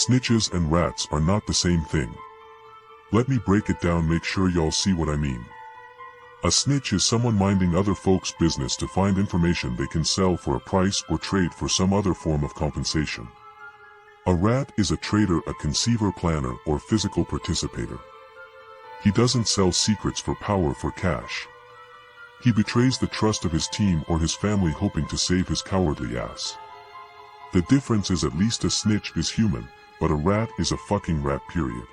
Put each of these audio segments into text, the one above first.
Snitches and rats are not the same thing. Let me break it down, make sure y'all see what I mean. A snitch is someone minding other folks' business to find information they can sell for a price or trade for some other form of compensation. A rat is a trader, a conceiver, planner, or physical participator. He doesn't sell secrets for power, for cash. He betrays the trust of his team or his family, hoping to save his cowardly ass. The difference is at least a snitch is human, but a rat is a fucking rat, period.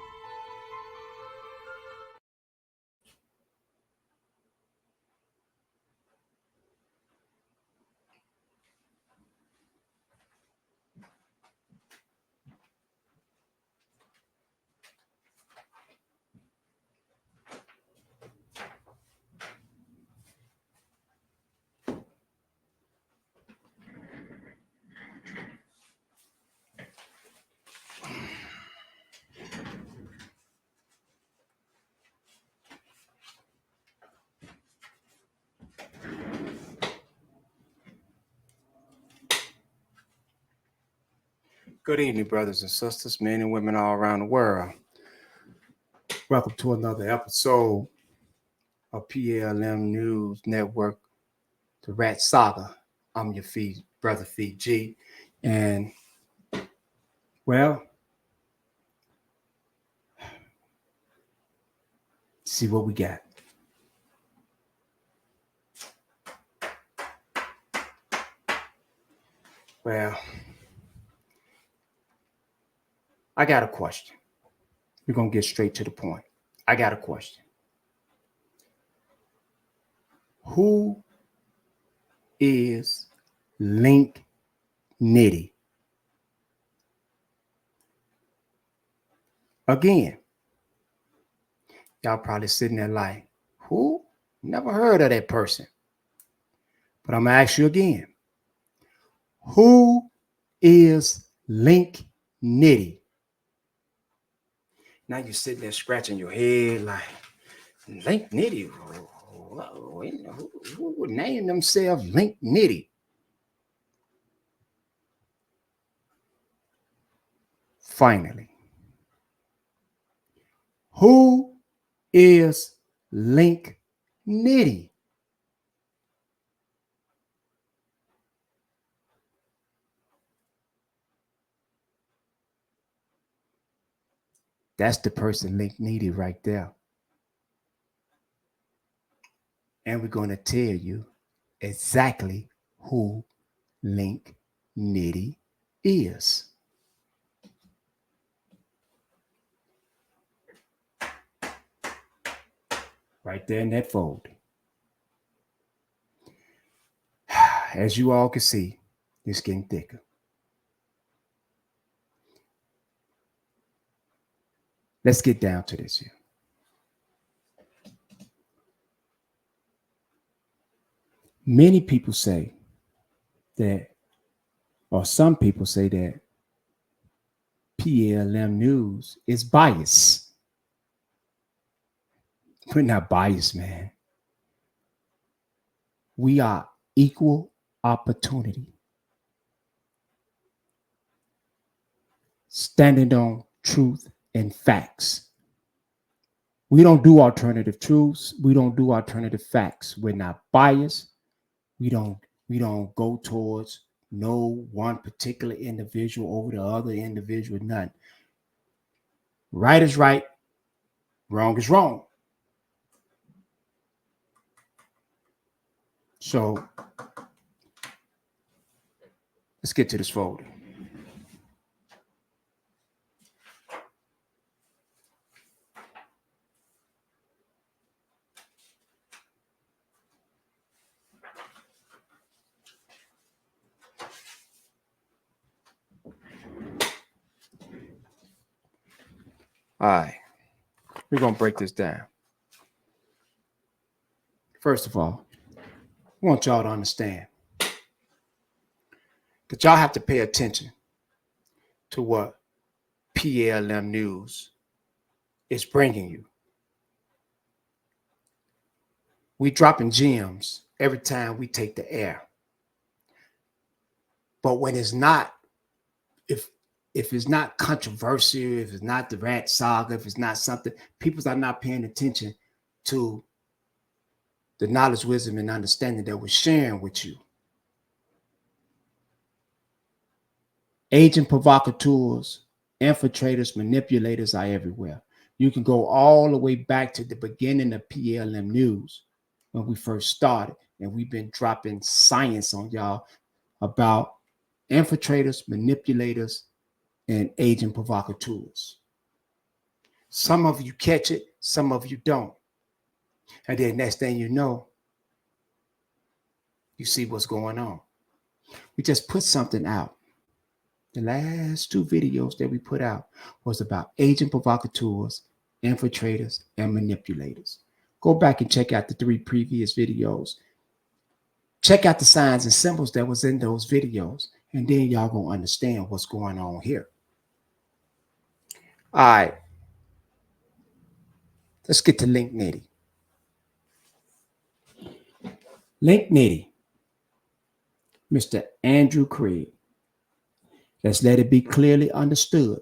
Good evening, brothers and sisters, men and women all around the world. Welcome to another episode of PLM News Network, the Rat Saga. I'm your brother Feed G. And, well, see what we got. Well, I got a question. We're going to get straight to the point. I got a question. Who is Nitty? Again, y'all probably sitting there like, who? Never heard of that person. But I'm going to ask you again. Who is Nitty? Now you're sitting there scratching your head like, Nitty? Who would name themselves Nitty? Finally, who is Nitty? That's the person Nitty right there. And we're going to tell you exactly who Nitty is. Right there in that fold. As you all can see, it's getting thicker. Let's get down to this here. Many people say that, or some people say that PLM News is biased. We're not biased, man. We are equal opportunity. Standing on truth and facts. We don't do alternative truths. We don't do alternative facts. We're not biased. We don't go towards no one particular individual over the other individual, none. Right is right, wrong is wrong. So let's get to this folder. All right, we're going to break this down. First of all, I want y'all to understand that y'all have to pay attention to what PLM News is bringing you. We dropping gems every time we take the air. But when it's not, if if it's not controversial, if it's not the rat saga, if it's not something, people are not paying attention to the knowledge, wisdom, and understanding that we're sharing with you. Agent provocateurs, infiltrators, manipulators are everywhere. You can go all the way back to the beginning of PLM News when we first started, and we've been dropping science on y'all about infiltrators, manipulators, and agent provocateurs. Some of you catch it, some of you don't. And then next thing you know, you see what's going on. We just put something out. The last 2 videos that we put out was about agent provocateurs, infiltrators, and manipulators. Go back and check out the 3 previous videos. Check out the signs and symbols that was in those videos, and then y'all gonna understand what's going on here. All right. Let's get to Link Nitty. Link Nitty, Mr. Andrew Craig. Let's let it be clearly understood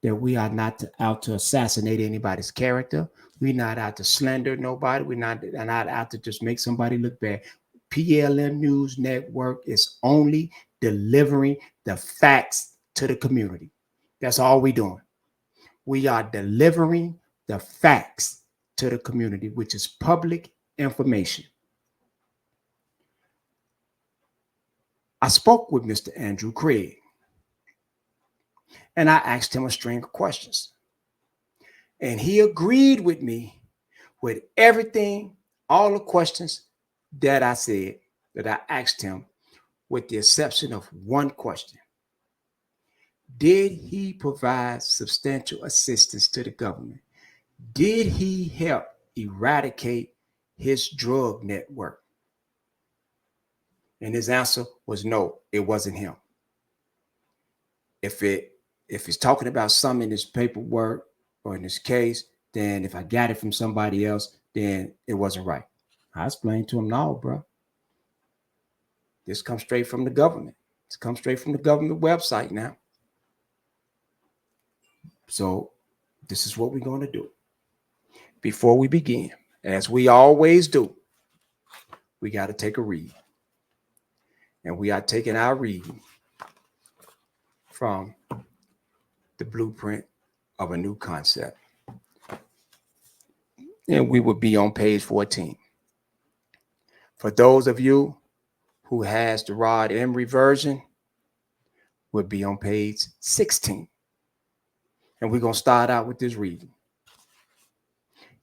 that we are not out to assassinate anybody's character. We're not out to slander nobody. We're not out to just make somebody look bad. PLM News Network is only delivering the facts to the community. That's all we're doing. We are delivering the facts to the community, which is public information. I spoke with Mr. Andrew Craig, and I asked him a string of questions. And he agreed with me with everything, all the questions that I said, that I asked him, with the exception of one question. Did he provide substantial assistance to the government? Did he help eradicate his drug network? And his answer was no, it wasn't him. If it's talking about something in his paperwork or in this case, then if I got it from somebody else, then it wasn't right. I explained to him, no, bro. This comes straight from the government. This comes straight from the government website now. So this is what we're going to do. Before we begin, as we always do, we got to take a read. And we are taking our reading from the blueprint of a new concept. And we will be on page 14. For those of you who has the Rod Emory version, we'll be on page 16. And we're going to start out with this reading.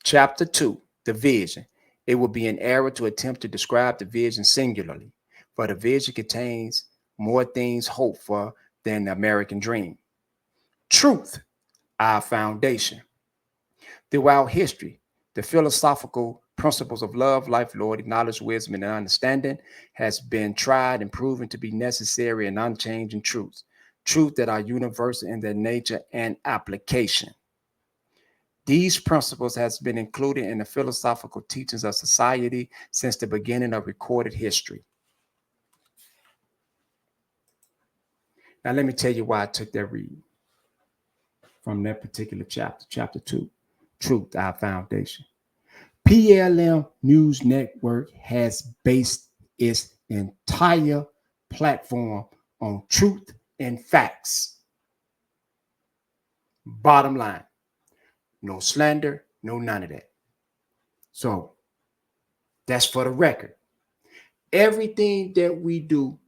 Chapter 2, the vision. It would be an error to attempt to describe the vision singularly, for the vision contains more things hoped for than the American dream. Truth, our foundation. Throughout history, the philosophical principles of love, life, loyalty, knowledge, wisdom, and understanding has been tried and proven to be necessary and unchanging truths. Truths that are universal in their nature and application. These principles has been included in the philosophical teachings of society since the beginning of recorded history. Now, let me tell you why I took that reading from that particular chapter, chapter 2, Truth, our foundation. PLM News Network has based its entire platform on truth and facts. Bottom line, no slander, no none of that. So that's for the record. Everything that we do,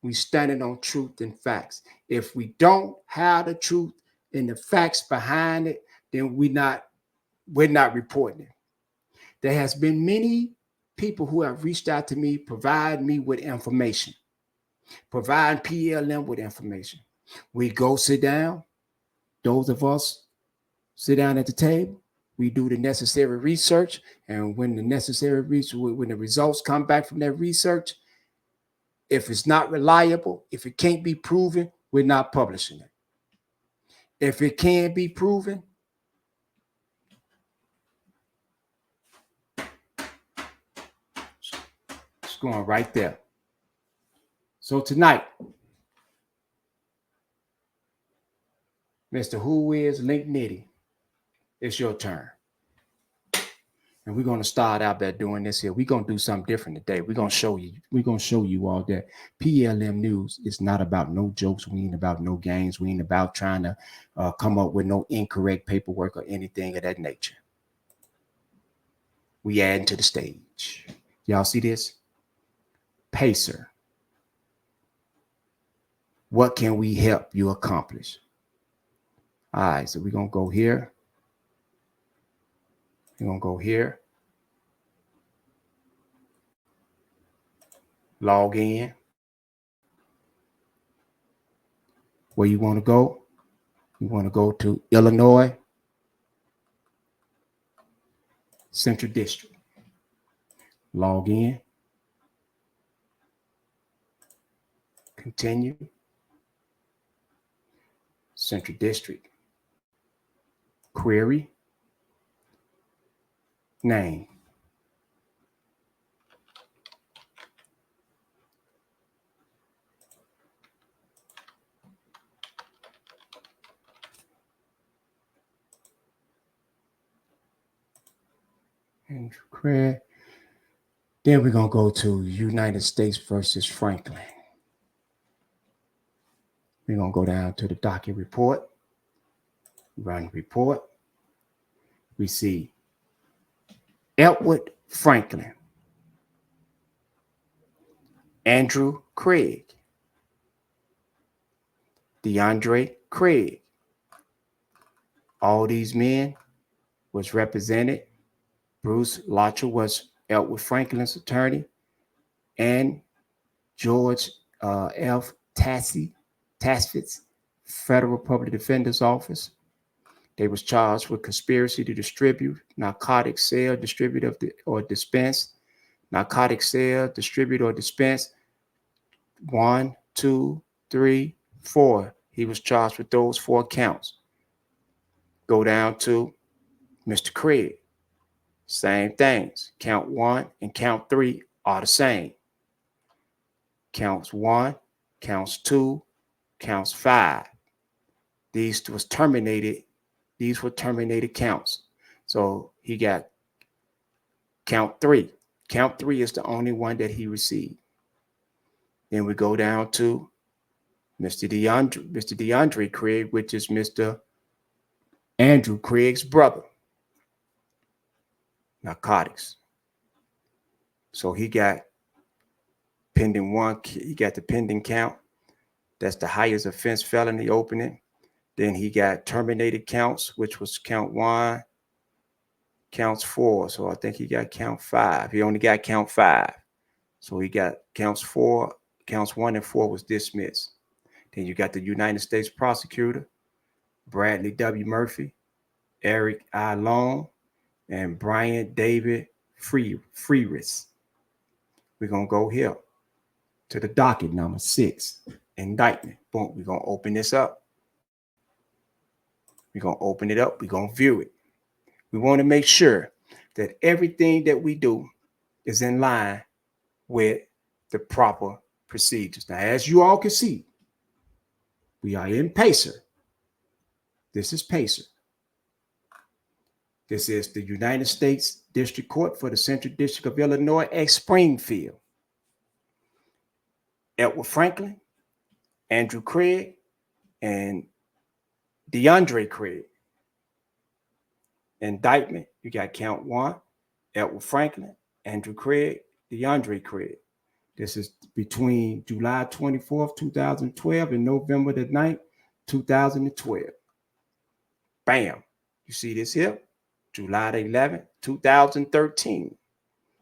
we standing on truth and facts. If we don't have the truth and the facts behind it, then we're not reporting it. There has been many people who have reached out to me, provide me with information, provide PLM with information. We go sit down. Those of us sit down at the table. We do the necessary research, and when the results come back from that research, if it's not reliable, if it can't be proven, we're not publishing it. If it can be proven, it's going right there. So tonight, Mr. Who is Link Nitty? It's your turn. And we're going to start out by doing this here. We're going to do something different today. We're going to show you all that PLM News is not about no jokes. We ain't about no games. We ain't about trying to come up with no incorrect paperwork or anything of that nature. We add to the stage. Y'all see this? Pacer. What can we help you accomplish? All right, so we're going to go here. We're going to go here. Log in. Where you want to go? You want to go to Illinois Central District. Log in. Continue. Central District. Query. Name. Andrew Craig. Then we're going to go to United States versus Franklin. We're going to go down to the docket report. Run report. We see Edward Franklin, Andrew Craig, DeAndre Craig. All these men was represented. Bruce Lotcher was Edward Franklin's attorney, and George F. Tasfitz, Federal Public Defender's Office. They was charged with conspiracy to distribute, narcotic sale, distribute or dispense, narcotic sale, distribute or dispense. 1, 2, 3, 4. He was charged with those 4 counts. Go down to Mr. Craig. Same things. Count 1 and count 3 are the same. Counts 1, counts 2, counts 5. These were terminated counts. So he got count 3. Count 3 is the only one that he received. Then we go down to Mr. DeAndre Craig, which is Mr. Andrew Craig's brother. Narcotics. So he got pending 1. He got the pending count. That's the highest offense felony opening. Then he got terminated counts, which was count 1, counts 4. So I think he got count 5. He only got count 5. So he got counts 4, counts 1 and 4 was dismissed. Then you got the United States prosecutor, Bradley W. Murphy, Eric I. Long, and Brian David Freeris. We're going to go here to the docket number 6, indictment. Boom, we're going to open this up. We're going to open it up. We're going to view it. We want to make sure that everything that we do is in line with the proper procedures. Now, as you all can see, we are in Pacer. This is Pacer. This is the United States District Court for the Central District of Illinois at Springfield. Edward Franklin, Andrew Craig, and DeAndre Craig. Indictment, you got count 1, Edward Franklin, Andrew Craig, DeAndre Craig. This is between July 24th, 2012 and November the 9th, 2012. Bam. You see this here? July the 11th, 2013.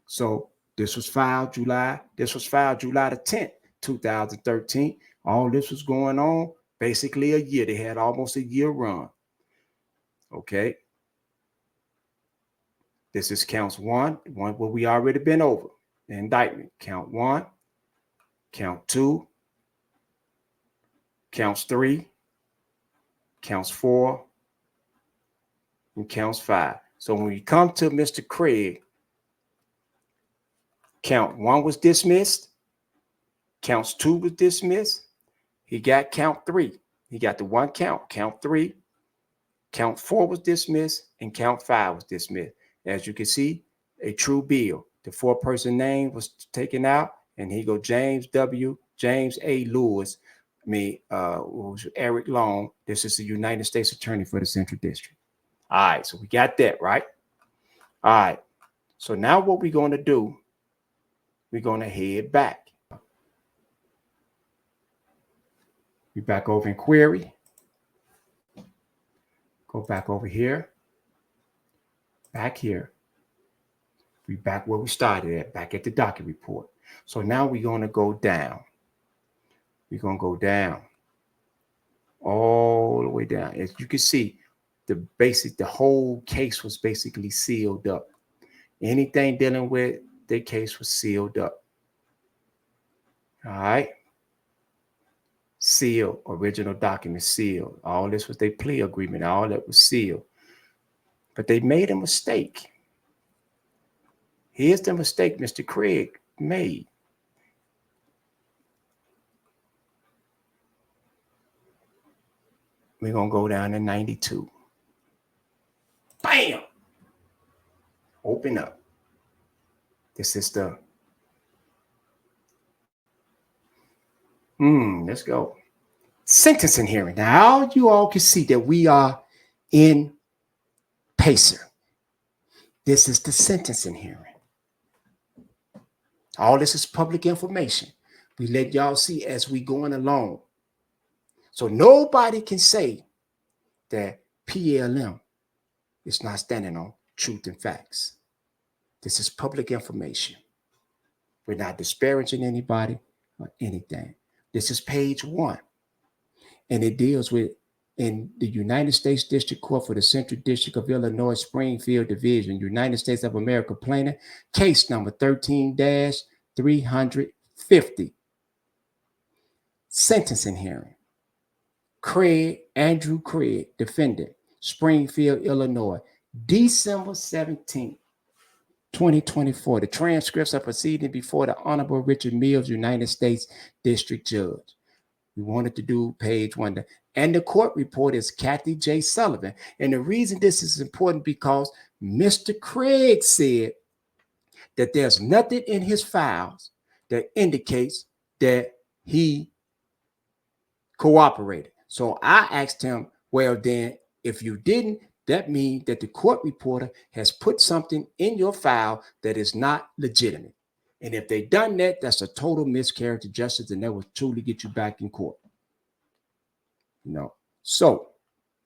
So this was filed July the 10th, 2013. All this was going on basically a year. They had almost a year run. Okay. This is counts 1 where we already been over. The indictment. Count 1, count 2, counts 3, counts 4, and counts 5. So when we come to Mr. Craig, count 1 was dismissed, counts 2 was dismissed. He got count 3. He got the one count, count 3. Count 4 was dismissed, and count 5 was dismissed. As you can see, a true bill. The 4-person name was taken out, and he go James A. Lewis. Eric Long. This is the United States Attorney for the Central District. All right, so we got that, right? All right, so now what we're going to do, we're going to head back. We're back over in query. Go back over here. Back here. We back where we started at, back at the docket report. So now we're going to go down. We're going to go down. All the way down. As you can see, the whole case was basically sealed up. Anything dealing with the case was sealed up. All right. Sealed. Original document sealed. All this was their plea agreement. All that was sealed. But they made a mistake. Here's the mistake Mr. Craig made. We're going to go down to 92. Bam! Open up. This is the... let's go. Sentencing hearing. Now you all can see that we are in PACER. This is the sentencing hearing. All this is public information. We let y'all see as we going along. So nobody can say that PLM is not standing on truth and facts. This is public information. We're not disparaging anybody or anything. This is page 1. And it deals with, in the United States District Court for the Central District of Illinois, Springfield Division, United States of America, plaintiff, case number 13-350. Sentencing hearing. Andrew Craig, defendant, Springfield, Illinois, December 17th, 2024. The transcripts are proceeding before the Honorable Richard Mills, United States District Judge. We wanted to do page 1. And the court report is Kathy J. Sullivan. And the reason this is important because Mr. Craig said that there's nothing in his files that indicates that he cooperated. So I asked him, well, then, if you didn't, that means that the court reporter has put something in your file that is not legitimate. And if they done that, that's a total miscarriage of justice, and that will truly get you back in court. So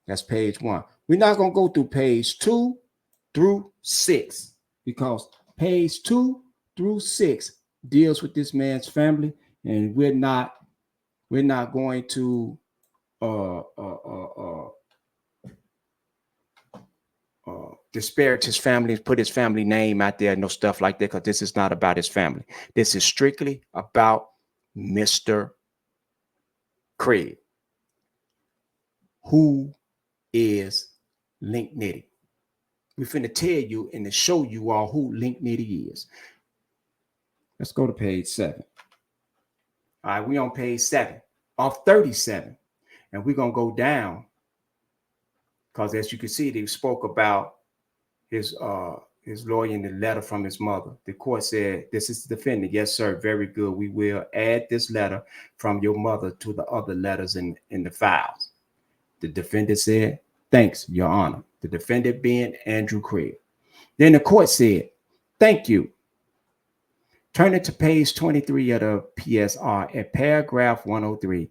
that's page 1. We're not going to go through page 2 through 6 because page 2 through 6 deals with this man's family, and we're not going to disparage his family, put his family name out there, no stuff like that, because this is not about his family. This is strictly about Mr. Craig. Who is Link Nitty? We're finna tell you and to show you all who Link Nitty is. Let's go to page 7. All right, we on page 7 of 37. And we're going to go down because, as you can see, they spoke about his lawyer in the letter from his mother. The court said, this is the defendant. Yes, sir. Very good. We will add this letter from your mother to the other letters in the files. The defendant said, thanks, Your Honor. The defendant being Andrew Craig. Then the court said, thank you. Turn it to page 23 of the PSR at paragraph 103.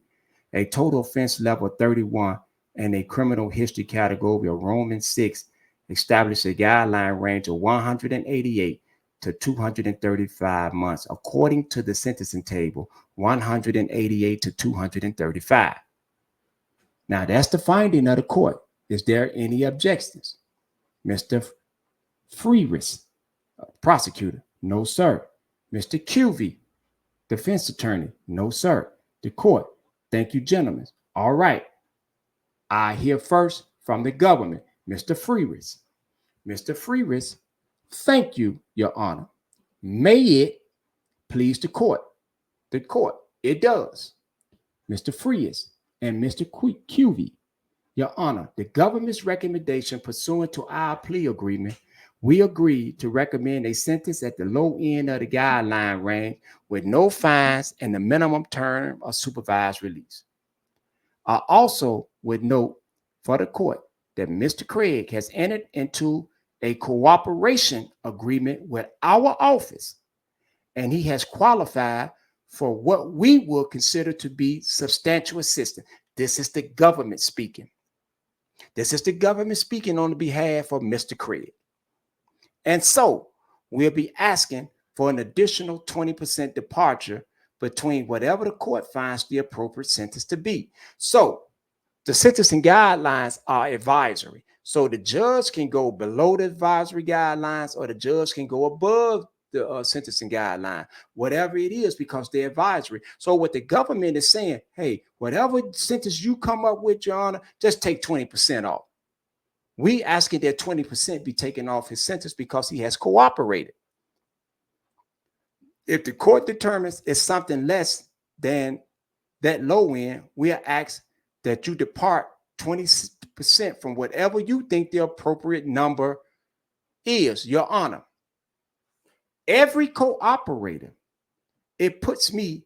A total offense level 31 and a criminal history category of Roman 6 established a guideline range of 188 to 235 months, according to the sentencing table, 188 to 235. Now, that's the finding of the court. Is there any objections? Mr. Freeris, prosecutor, no, sir. Mr. Cuvey, defense attorney, no, sir. The court, thank you, gentlemen. All right. I hear first from the government, Mr. Freeris. Mr. Freeris, thank you, Your Honor. May it please the court? The court, it does. Mr. Freeris, and Mr. QV, Your Honor, the government's recommendation pursuant to our plea agreement, we agreed to recommend a sentence at the low end of the guideline range with no fines and the minimum term of supervised release. I also would note for the court that Mr. Craig has entered into a cooperation agreement with our office, and he has qualified for what we will consider to be substantial assistance. This is the government speaking. This is the government speaking on the behalf of Mr. Craig. And so we'll be asking for an additional 20% departure between whatever the court finds the appropriate sentence to be. So the sentencing guidelines are advisory. So the judge can go below the advisory guidelines or the judge can go above the sentencing guideline, whatever it is, because they're advisory. So what the government is saying, hey, whatever sentence you come up with, Your Honor, just take 20% off. We asking that 20% be taken off his sentence because he has cooperated. If the court determines it's something less than that low end, we are asked that you depart 20% from whatever you think the appropriate number is, Your Honor. Every cooperator, it puts me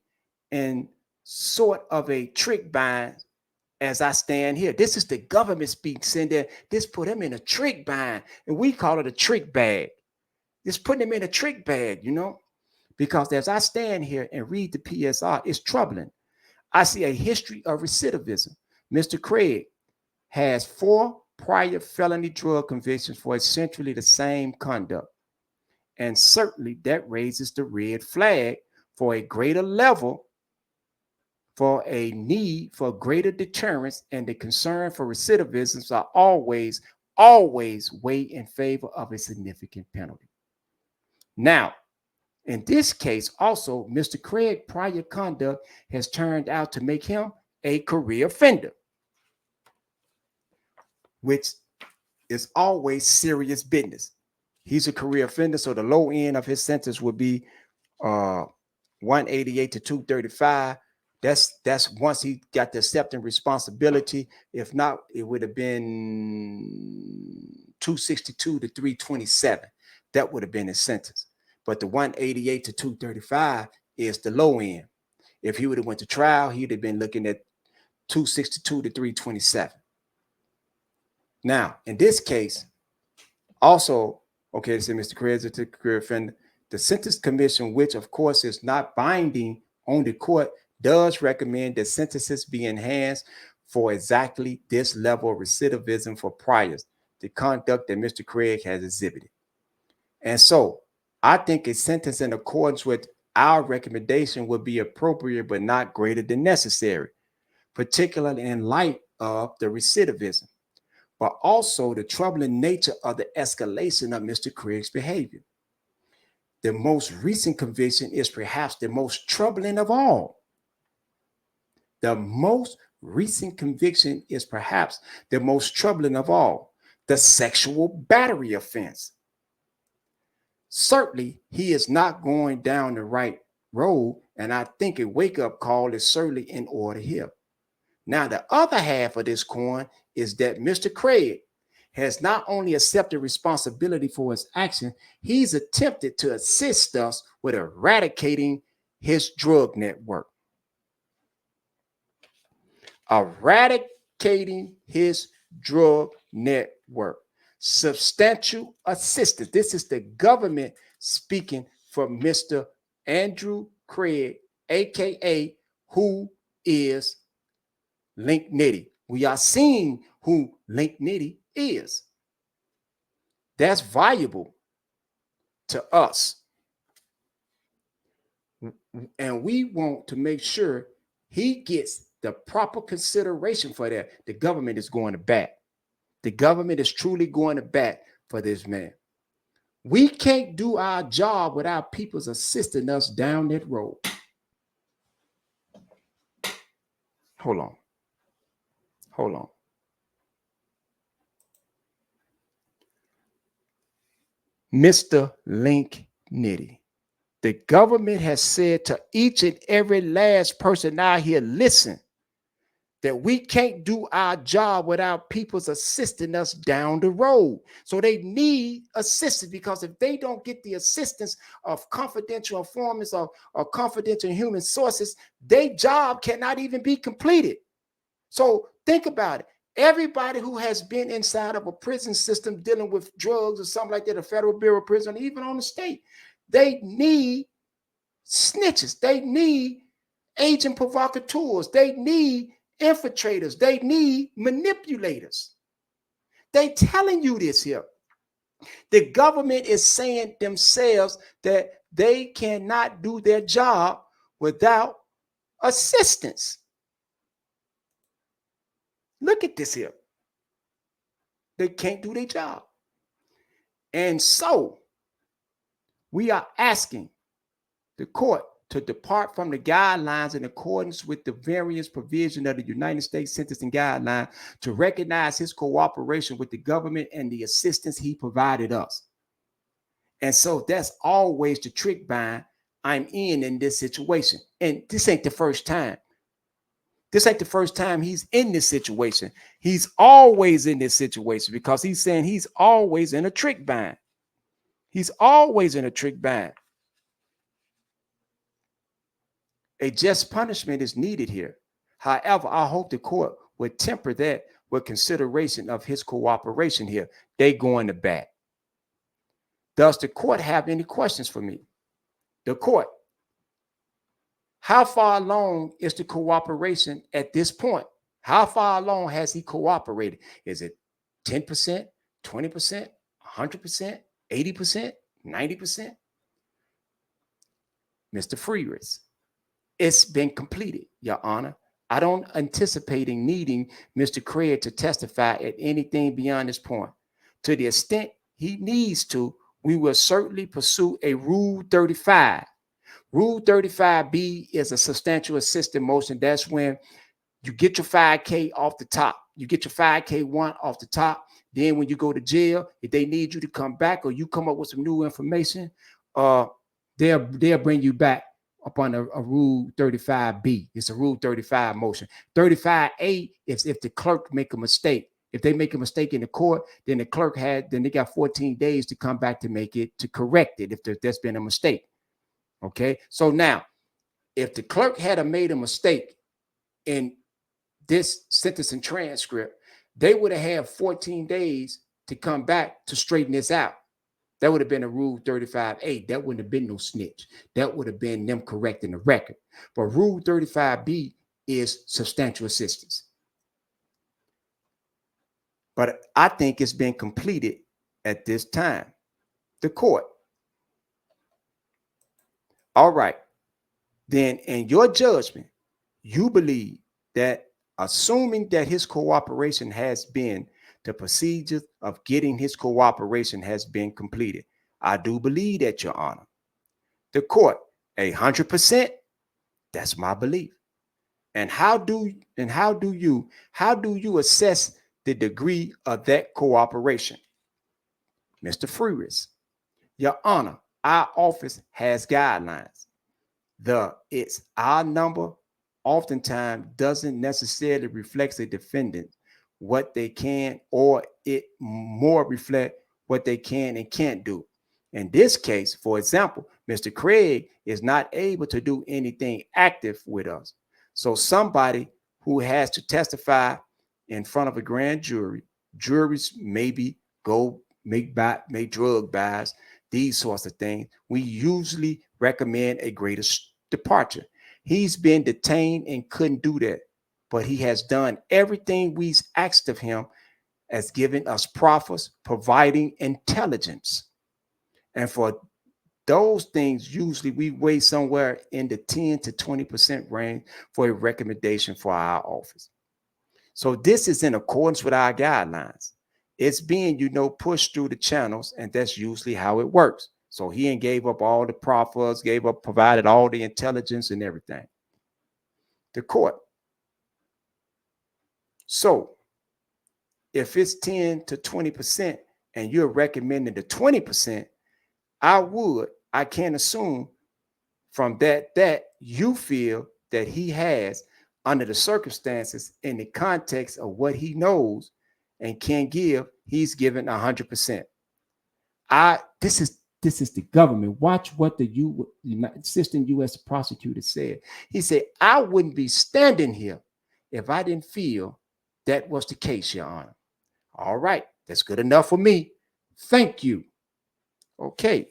in sort of a trick bind as I stand here. This is the government speak, saying that this put him in a trick bind, and we call it a trick bag. This putting him in a trick bag, you know, because as I stand here and read the PSR, it's troubling. I see a history of recidivism. Mr. Craig has 4 prior felony drug convictions for essentially the same conduct. And certainly that raises the red flag for a greater level, for a need for greater deterrence, and the concern for recidivism are always weigh in favor of a significant penalty. Now, in this case, also, Mr. Craig's prior conduct has turned out to make him a career offender, which is always serious business. He's a career offender, so the low end of his sentence would be 188 to 235. That's once he got the accepting responsibility. If not, it would have been 262 to 327. That would have been his sentence. But the 188 to 235 is the low end. If he would have went to trial, he'd have been looking at 262 to 327. Now, in this case, also, okay, so Mr. Craig is a career offender. The Sentence Commission, which of course is not binding on the court, does recommend that sentences be enhanced for exactly this level of recidivism for priors, the conduct that Mr. Craig has exhibited. And so I think a sentence in accordance with our recommendation would be appropriate, but not greater than necessary, particularly in light of the recidivism, but also the troubling nature of the escalation of Mr. Craig's behavior. The most recent conviction is perhaps the most troubling of all. The most recent conviction is perhaps the most troubling of all, the sexual battery offense. Certainly, he is not going down the right road, and I think a wake-up call is certainly in order here. Now, the other half of this coin is that Mr. Craig has not only accepted responsibility for his action, he's attempted to assist us with eradicating his drug network. Eradicating his drug network. Substantial assistance. This is the government speaking for Mr. Andrew Craig, aka who is Link Nitty. We are seeing who Link Nitty is. That's valuable to us. And we want to make sure he gets the proper consideration for that. The government is going to bat. The government is truly going to bat for this man. We can't do our job without people's assisting us down that road. Hold on. Mr. Link Nitty, the government has said to each and every last person out here, listen, that we can't do our job without people's assisting us down the road. So they need assistance, because if they don't get the assistance of confidential informants or confidential human sources, their job cannot even be completed. So think about it. Everybody who has been inside of a prison system dealing with drugs or something like that, a federal bureau of prison, even on the state, they need snitches. They need agent provocateurs. They need infiltrators. They need manipulators. They telling you this here. The government is saying themselves that they cannot do their job without assistance. Look at this here. They can't do their job. And so we are asking the court to depart from the guidelines in accordance with the various provisions of the United States Sentencing Guidelines to recognize his cooperation with the government and the assistance he provided us. And so that's always the trick bind I'm in this situation. And this ain't the first time. This ain't the first time he's in this situation. He's always in this situation, because he's saying he's always in a trick bind. He's always in a trick bind. A just punishment is needed here. However, I hope the court would temper that with consideration of his cooperation here. They going to bat. Does the court have any questions for me? The court. How far along is the cooperation at this point? How far along has he cooperated? Is it 10%, 20%, 100%, 80%, 90%? Mr. Freeris, it's been completed, Your Honor. I don't anticipate needing Mr. Craig to testify at anything beyond this point. To the extent he needs to, we will certainly pursue a Rule 35. Rule 35B is a substantial assisted motion. That's when you get your 5K off the top. You get your 5K1 off the top. Then when you go to jail, if they need you to come back or you come up with some new information, they'll bring you back upon a Rule 35B. It's a Rule 35 motion. 35A is if the clerk make a mistake. If they make a mistake in the court, then the clerk then they got 14 days to come back to correct it if there's been a mistake. Okay, so now, if the clerk had made a mistake in this sentencing transcript, they would have had 14 days to come back to straighten this out. That would have been a Rule 35A. That wouldn't have been no snitch. That would have been them correcting the record. But Rule 35B is substantial assistance. But I think it's been completed at this time. The court. All right. Then in your judgment, you believe that assuming that his cooperation has been, the procedure of getting his cooperation has been completed. I do believe that, Your Honor. The court, 100%, that's my belief. And how do you assess the degree of that cooperation? Mr. Freeris, Your Honor, our office has guidelines. It's our number oftentimes doesn't necessarily reflect a defendant what they can, or it more reflect what they can and can't do. In this case, for example, Mr. Craig is not able to do anything active with us. So somebody who has to testify in front of a grand jury, juries maybe go make drug buys, these sorts of things. We usually recommend a greater departure. He's been detained and couldn't do that, but he has done everything we've asked of him, as giving us proffers, providing intelligence. And for those things, usually we weigh somewhere in the 10 to 20% range for a recommendation for our office. So this is in accordance with our guidelines. It's being, pushed through the channels, and that's usually how it works. So he ain't gave up all the proffers, provided all the intelligence and everything. The court. So if it's 10 to 20% and you're recommending the 20%, I can assume from that you feel that he has under the circumstances, in the context of what he knows and can give, he's given 100%. This is the government. Watch what the assistant U.S. prosecutor said. He said, I wouldn't be standing here if I didn't feel that was the case, Your Honor. All right, that's good enough for me. Thank you. Okay,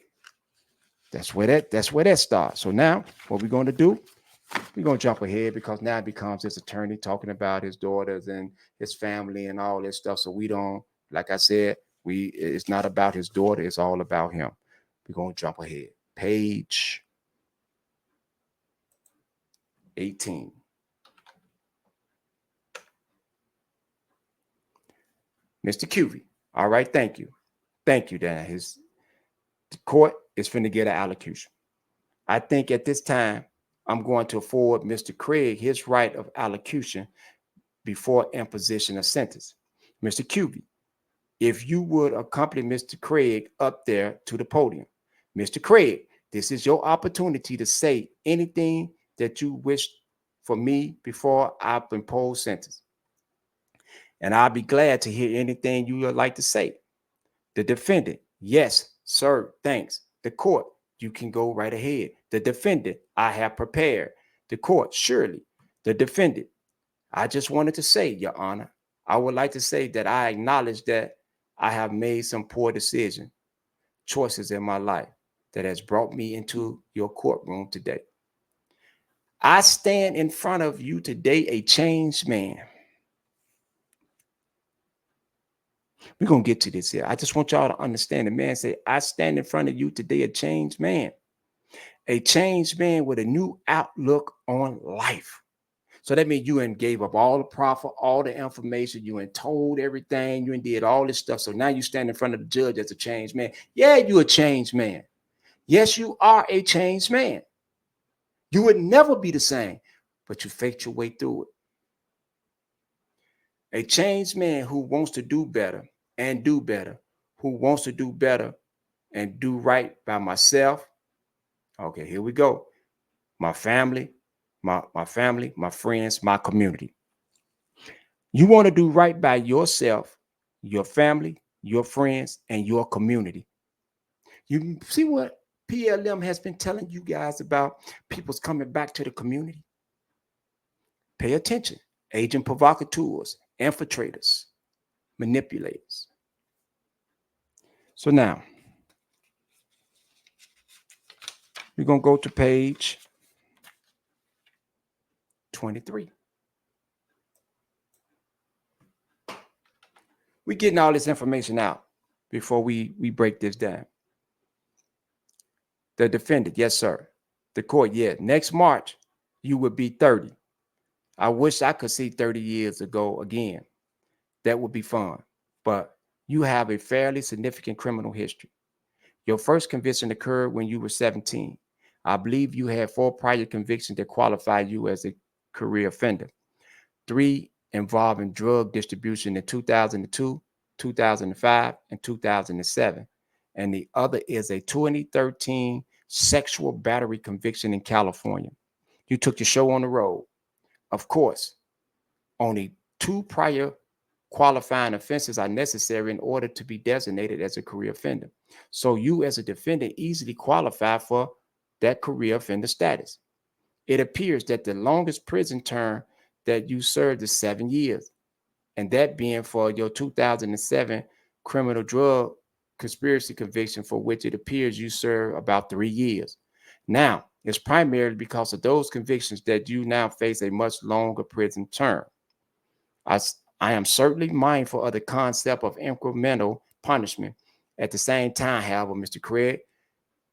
that's where that starts. So now, what we're going to do? We're going to jump ahead because now it becomes his attorney talking about his daughters and his family and all this stuff. So we don't, like I said, it's not about his daughter. It's all about him. We're going to jump ahead. Page 18. Mr. Cuvey. All right, thank you. Thank you, Dan. The court is finna get an allocution. I think at this time, I'm going to afford Mr. Craig his right of allocution before imposition of sentence. Mr. Cuvey, if you would accompany Mr. Craig up there to the podium. Mr. Craig, this is your opportunity to say anything that you wish for me before I impose sentence. And I'll be glad to hear anything you would like to say. The defendant, yes, sir, thanks. The court, you can go right ahead. The defendant, I have prepared. The court, surely. The defendant, I just wanted to say, Your Honor, I would like to say that I acknowledge that I have made some poor decisions, choices in my life that has brought me into your courtroom today. I stand in front of you today a changed man. We're going to get to this here. I just want y'all to understand. The man said, I stand in front of you today a changed man. A changed man with a new outlook on life. So that means you and gave up all the profit, all the information, you and told everything, you and did all this stuff. So now you stand in front of the judge as a changed man. Yeah, you're a changed man. Yes, you are a changed man. You would never be the same, but you faked your way through it. A changed man who wants to do better and do better, who wants to do better and do right by myself. Okay, here we go. My family, my family, my friends, my community. You want to do right by yourself, your family, your friends, and your community. You see what PLM has been telling you guys about people's coming back to the community? Pay attention. Agent provocateurs, infiltrators, manipulators. So now, we're going to go to page 23. We're getting all this information out before we break this down. The defendant, yes, sir. The court, yeah. Next March, you would be 30. I wish I could see 30 years ago again. That would be fun. But you have a fairly significant criminal history. Your first conviction occurred when you were 17. I believe you had 4 prior convictions that qualify you as a career offender. 3 involving drug distribution in 2002, 2005, and 2007. And the other is a 2013 sexual battery conviction in California. You took your show on the road. Of course, only 2 prior qualifying offenses are necessary in order to be designated as a career offender. So you as a defendant easily qualify for that career offender status. It appears that the longest prison term that you served is 7 years, and that being for your 2007 criminal drug conspiracy conviction, for which it appears you served about 3 years. Now, it's primarily because of those convictions that you now face a much longer prison term. I am certainly mindful of the concept of incremental punishment. At the same time, however, Mr. Craig,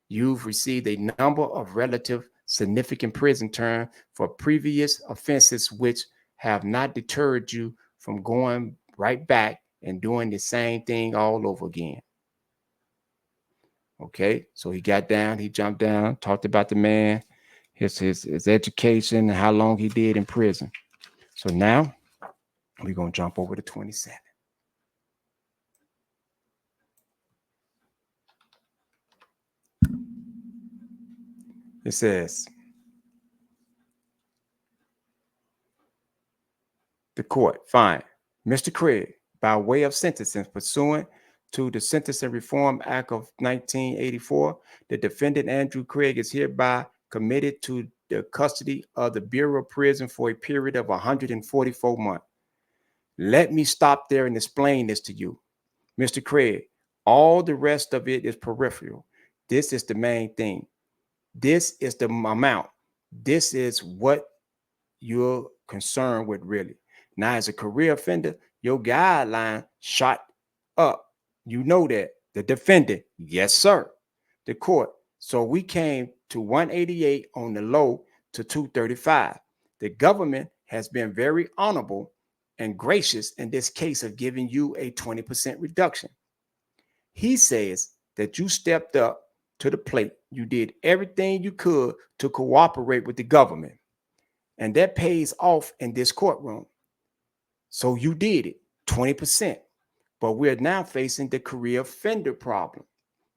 you've received a number of relative significant prison terms for previous offenses which have not deterred you from going right back and doing the same thing all over again. Okay, so he got down, he jumped down, talked about the man, his education, and how long he did in prison. So now we're going to jump over to 27. It says, The court find Mr. Craig, by way of sentencing pursuant to the Sentencing Reform Act of 1984, the defendant Andrew Craig is hereby committed to the custody of the Bureau of Prison for a period of 144 months. Let me stop there and explain this to you. Mr. Craig, all the rest of it is peripheral. This is the main thing. This is the amount. This is what you're concerned with, really. Now, as a career offender, your guideline shot up. You know that. The defendant, yes, sir. The court. So we came to 188 on the low to 235. The government has been very honorable and gracious in this case of giving you a 20% reduction. He says that you stepped up to the plate. You did everything you could to cooperate with the government. And that pays off in this courtroom. So you did it, 20%. But we're now facing the career offender problem.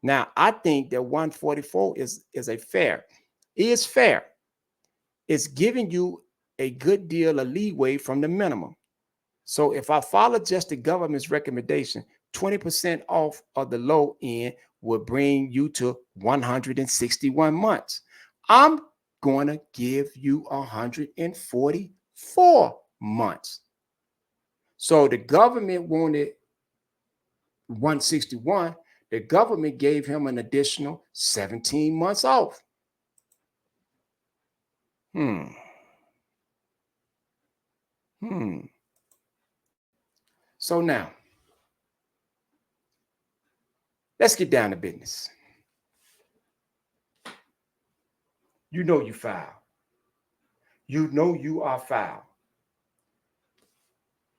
Now, I think that 144 is fair. It's giving you a good deal of leeway from the minimum. So if I follow just the government's recommendation, 20% off of the low end will bring you to 161 months. I'm going to give you 144 months. So the government wanted 161. The government gave him an additional 17 months off. So now, let's get down to business. You know you foul. You know you are foul.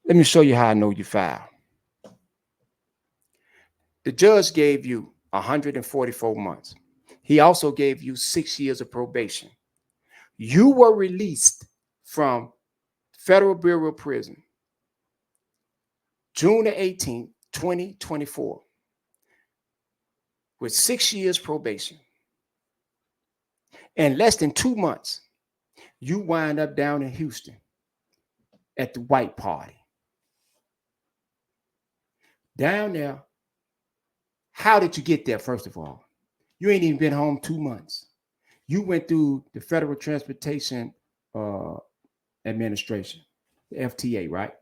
Let me show you how I know you foul. The judge gave you 144 months. He also gave you 6 years of probation. You were released from Federal Bureau of Prison June 18, 2024, with 6 years probation. In less than 2 months, you wind up down in Houston at the White Party. Down there, how did you get there, first of all? You ain't even been home 2 months. You went through the Federal Transportation Administration, the FTA, right?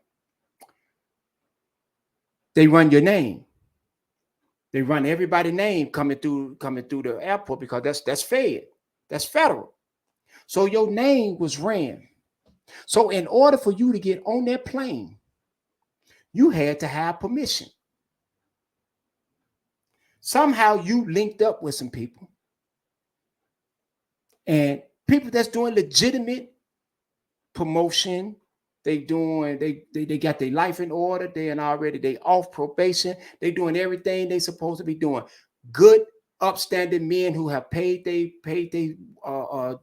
They run your name. They run everybody's name coming through the airport because that's Fed. That's federal. So your name was ran. So in order for you to get on that plane, you had to have permission. Somehow you linked up with some people. And people that's doing legitimate promotion, they got their life in order. They off probation. They doing everything they supposed to be doing. Good, upstanding men who have paid their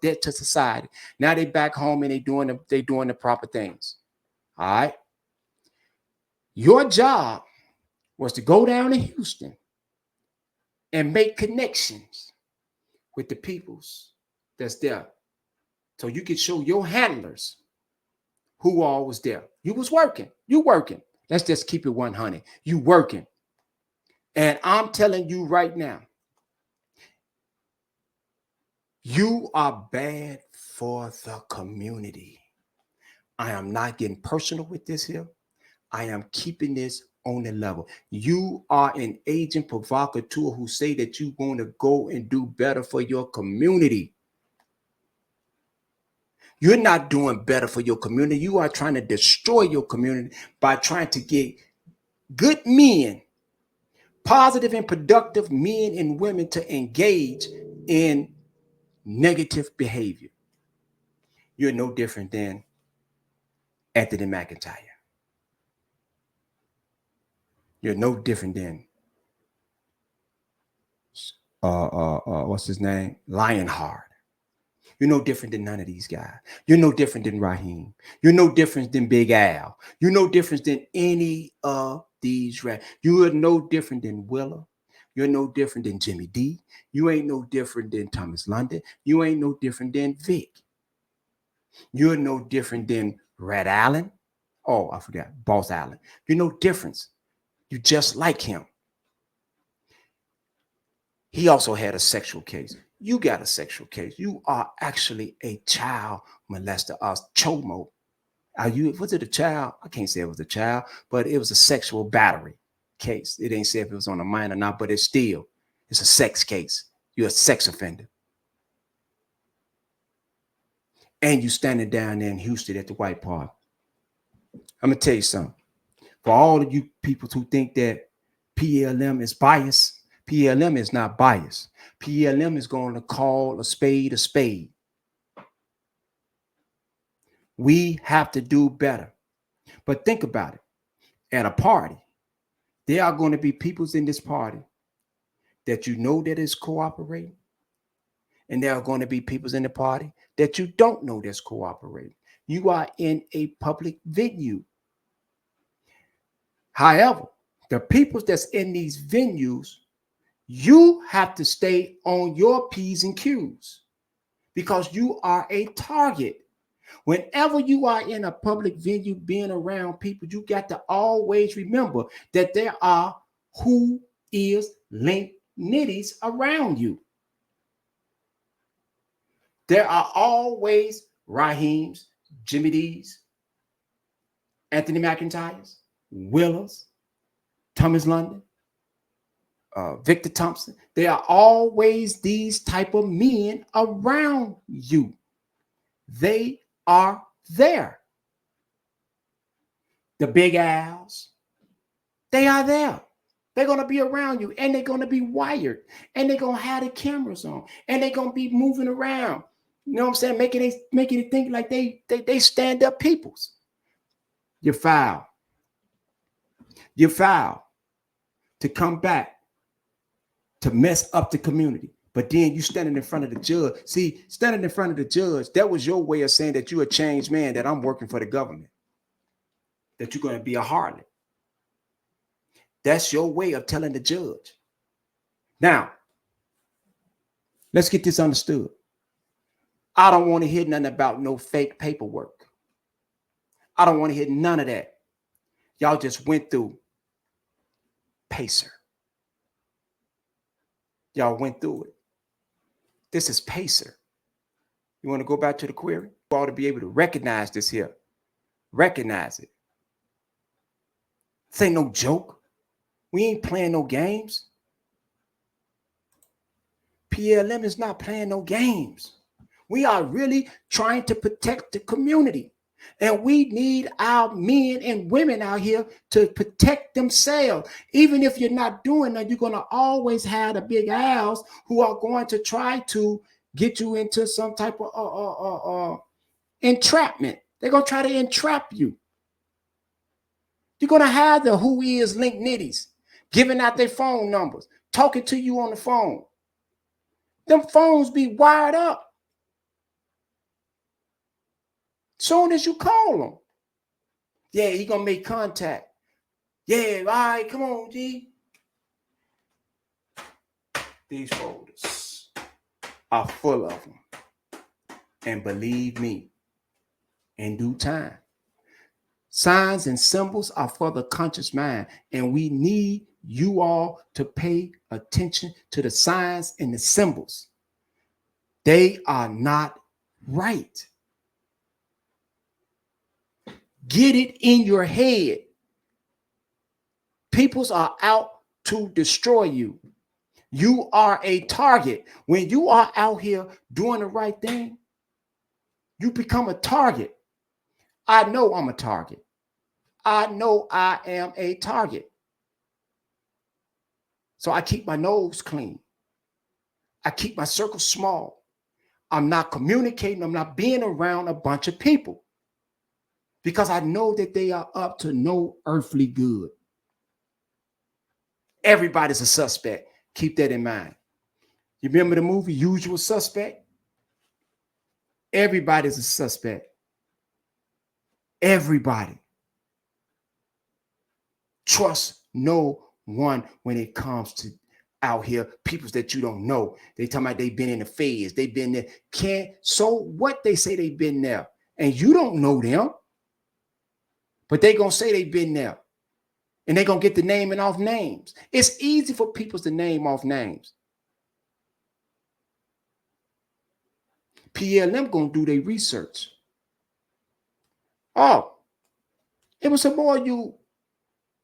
debt to society. Now they back home and they doing the proper things. All right. Your job was to go down to Houston and make connections with the peoples that's there, so you could show your handlers who all was there. You was working. You working. Let's just keep it 100. You working. And I'm telling you right now, you are bad for the community. I am not getting personal with this here. I am keeping this on the level. You are an agent provocateur who say that you want to go and do better for your community. You're not doing better for your community. You are trying to destroy your community by trying to get good men, positive and productive men and women, to engage in negative behavior. You're no different than Anthony McIntyre. You're no different than what's his name? Lionheart. You're no different than none of these guys. You're no different than Raheem. You're no different than Big Al. You're no different than any of these rats. You are no different than Willa. You're no different than Jimmy D. You ain't no different than Thomas London. You ain't no different than Vic. You're no different than Red Allen. Oh, I forgot. Boss Allen. You know difference. You just like him. He also had a sexual case. You got a sexual case. You are actually a child molester, chomo. Are you, was it a child? I can't say it was a child, but it was a sexual battery case. It ain't say if it was on a minor or not, but it's a sex case. You're a sex offender. And you standing down there in Houston at the White Park. I'm going to tell you something. For all of you people who think that PLM is biased, PLM is not biased. PLM is going to call a spade a spade. We have to do better. But think about it. At a party, there are going to be peoples in this party that you know that is cooperating. And there are going to be peoples in the party that you don't know that's cooperating. You are in a public venue. However, the peoples that's in these venues, you have to stay on your P's and Q's because you are a target. Whenever you are in a public venue, being around people, you got to always remember that there are who is linked nitties around you. There are always Raheems, Jimmy D's, Anthony McIntyre's, Willers, Thomas London, Victor Thompson. There are always these type of men around you. They are there. The Big Al's, they are there. They're going to be around you, and they're going to be wired, and they're going to have the cameras on, and they're going to be moving around. You know what I'm saying? Making it think like they stand up peoples. You're foul. You're foul to come back to mess up the community. But then you standing in front of the judge. See, standing in front of the judge, that was your way of saying that you're a changed man, that I'm working for the government, that you're going to be a harlot. That's your way of telling the judge. Now, let's get this understood. I don't want to hear nothing about no fake paperwork. I don't want to hear none of that. Y'all just went through Pacer. Y'all went through it. This is Pacer. You want to go back to the query? You ought to be able to recognize this here. Recognize it. This ain't no joke. We ain't playing no games. PLM is not playing no games. We are really trying to protect the community. And we need our men and women out here to protect themselves. Even if you're not doing that, you're going to always have the big owls who are going to try to get you into some type of entrapment. They're going to try to entrap you. You're going to have the who is linked nitties giving out their phone numbers, talking to you on the phone. Them phones be wired up. Soon as you call them, yeah, he gonna make contact. Yeah, all right, come on, G. These folders are full of them. And believe me, in due time, signs and symbols are for the conscious mind. And we need you all to pay attention to the signs and the symbols. They are not right. Get it in your head. Peoples are out to destroy you. You are a target. When you are out here doing the right thing, you become a target. I know I'm a target. I know I am a target. So I keep my nose clean. I keep my circle small. I'm not communicating. I'm not being around a bunch of people because I know that they are up to no earthly good. Everybody's a suspect. Keep that in mind. You remember the movie Usual Suspect? Everybody's a suspect. Everybody. Trust no one when it comes to out here, people that you don't know. They talking about they've been in the feds. They've been there. So what? They say they've been there. And you don't know them. but they gonna say they've been there, and they gonna get the naming off names. It's easy for people to name off names. PLM gonna do their research. Oh, it was some more of you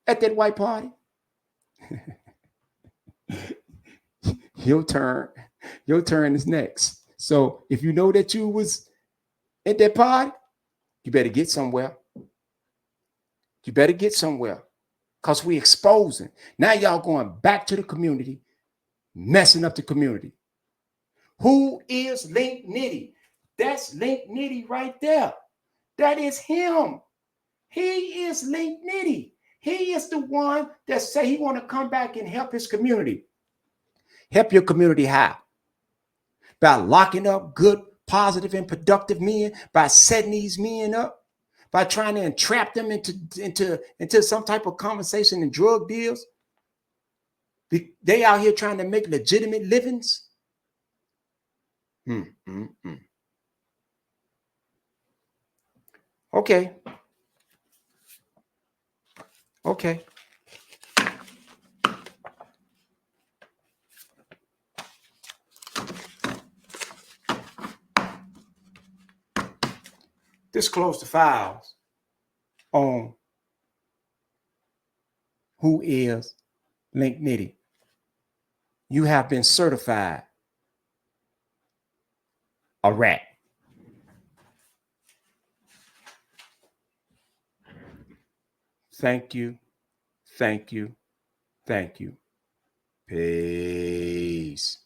at that white party. Your turn is next. So if you know that you was at that party, you better get somewhere. You better get somewhere, because we exposing. Now y'all going back to the community, messing up the community. Who is Link Nitty? That's Link Nitty right there. That is him. He is Link Nitty. He is the one that say he want to come back and help his community. Help your community how? By locking up good, positive, and productive men, by setting these men up, by trying to entrap them into some type of conversation and drug deals. They out here trying to make legitimate livings. Okay. Just close the files on who is Link Nitty. You have been certified a rat. Thank you. Peace.